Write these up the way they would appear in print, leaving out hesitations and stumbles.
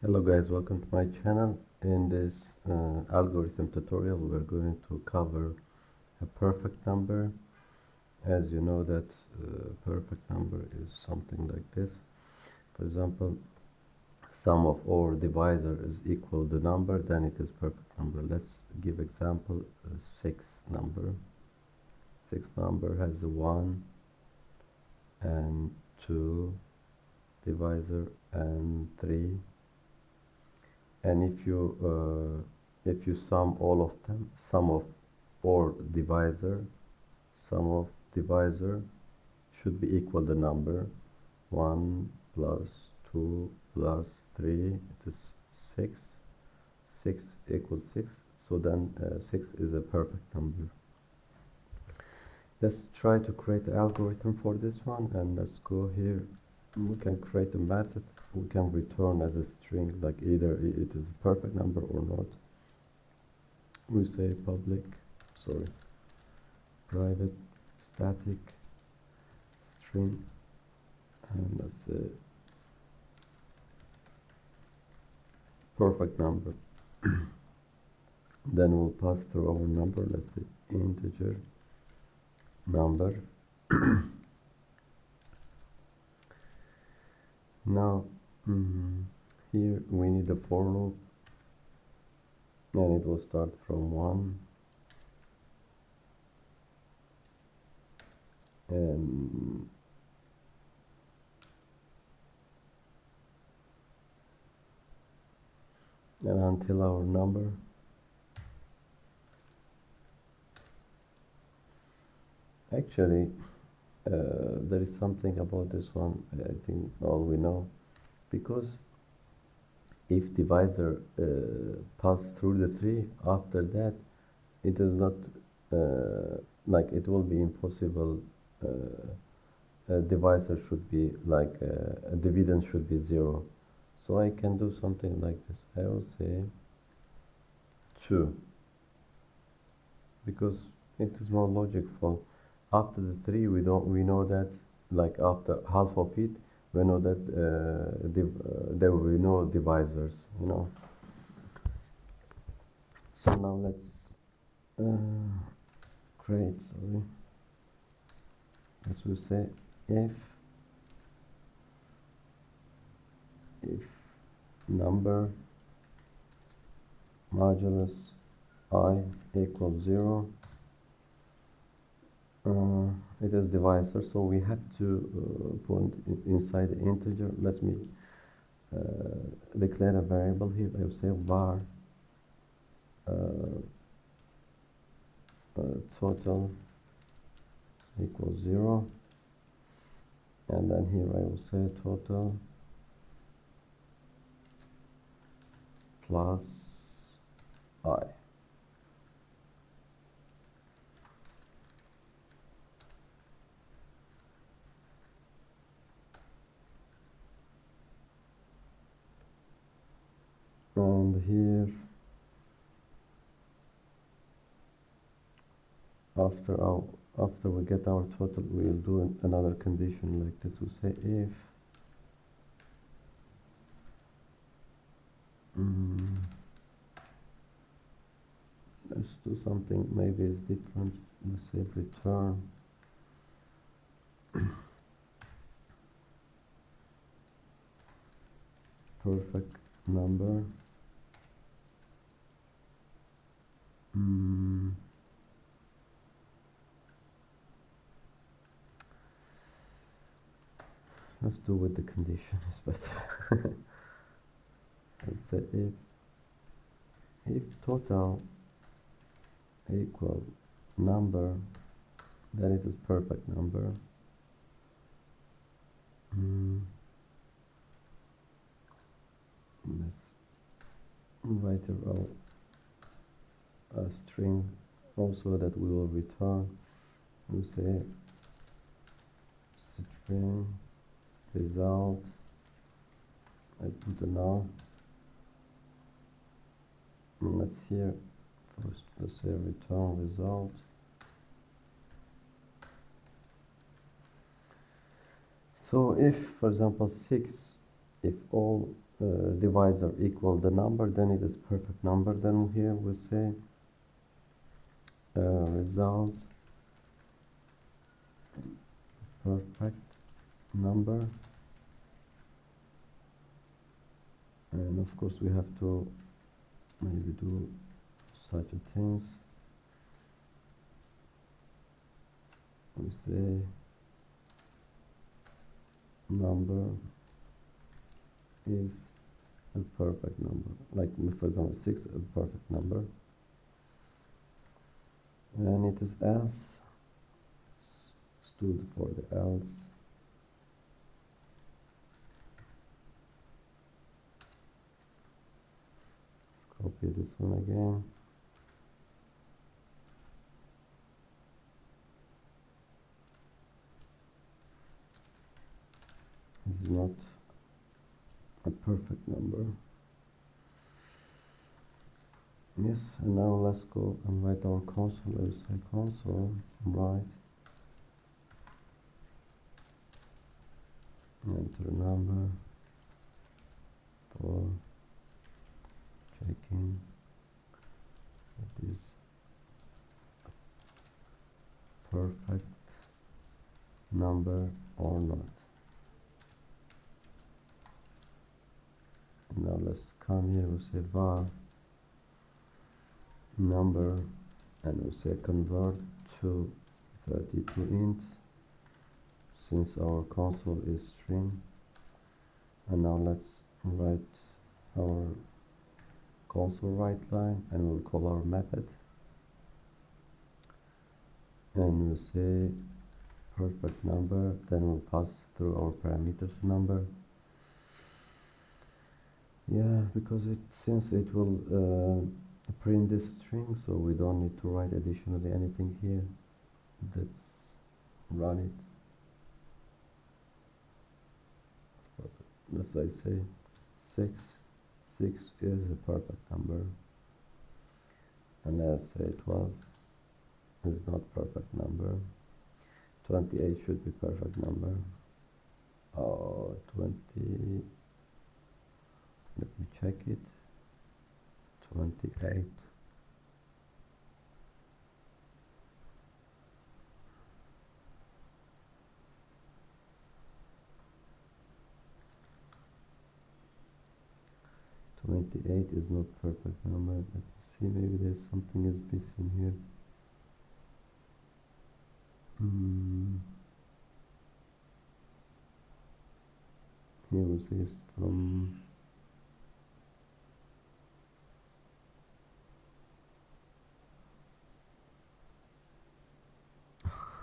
Hello guys, welcome to my channel. In this algorithm tutorial we're going to cover a perfect number. As you know that perfect number is something like this. For example, sum of all divisor is equal the number, then it is perfect number. Let's give example 6 number. 6 number has a 1 and 2 divisor and 3, and if you sum all of them, sum of divisor should be equal the number 1 plus 2 plus 3, it is 6. 6 equals 6, so then 6 is a perfect number. Let's try to create an algorithm for this one, and let's go here. We can create a method. We can return as a string, like either it is a perfect number or not. We say private static string, and let's say perfect number. Then we'll pass through our number, let's say integer number. Now here we need a for loop, and it will start from 1 and until our number. Actually, there is something about this one, I think all we know, because if divisor pass through the 3, after that it is not like it will be impossible. A divisor should be like a dividend should be 0, so I can do something like this. I will say 2, because it is more logical. After the 3 we know that, like after half of it we know that there will be no divisors, you know. So now let's create, as we say, if number modulus I equals 0, it is divisor, so we have to put inside the integer. Let me declare a variable here. I will say var total equals 0, and then here I will say total plus I. And here, after we get our total, we'll do another condition like this. We say if let's do something maybe it's different. Let's say return perfect number. Let's do with the condition, it's better. Let's say if total equal number, then it is perfect number. Let's write a string also that we will return. We say string result. I put a null. Let's here first, let's say return result. So if, for example, 6, if all divisor equal the number, then it is perfect number. Then here we say result perfect number, and of course we have to maybe do such a things. We say number is a perfect number, like for example 6 a perfect number, and it is else stood for the else. Let's copy this one again. This is not a perfect number. Yes, and now let's go and write our console. Let's say console write, enter number for checking it is a perfect number or not. Now let's come here, we say var number, and we say convert to 32 int, since our console is string. And now let's write our console write line, and we'll call our method, and we'll say perfect number, then we'll pass through our parameters number. Yeah, because since it will print this string, so we don't need to write additionally anything here. Let's run it. Let's say 6 is a perfect number, and let's say 12 is not perfect number. 28 should be perfect number. Oh, 20, let me check it. 28. Is not perfect number. Let me see, maybe there's something is missing here. Here we see from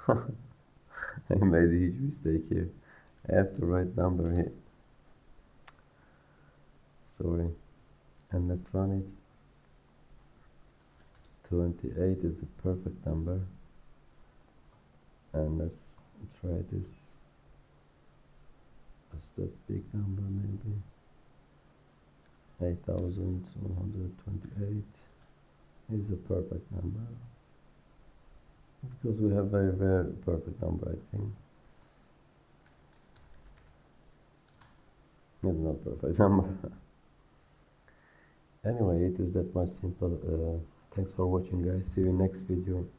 I made a huge mistake here. I have to write number here. Sorry. And let's run it. 28 is a perfect number. And let's try this. What's that big number maybe? 8,128 is a perfect number. Because we have very perfect number, I think. It's not perfect number. Anyway, it is that much simple. Thanks for watching, guys. See you in next video.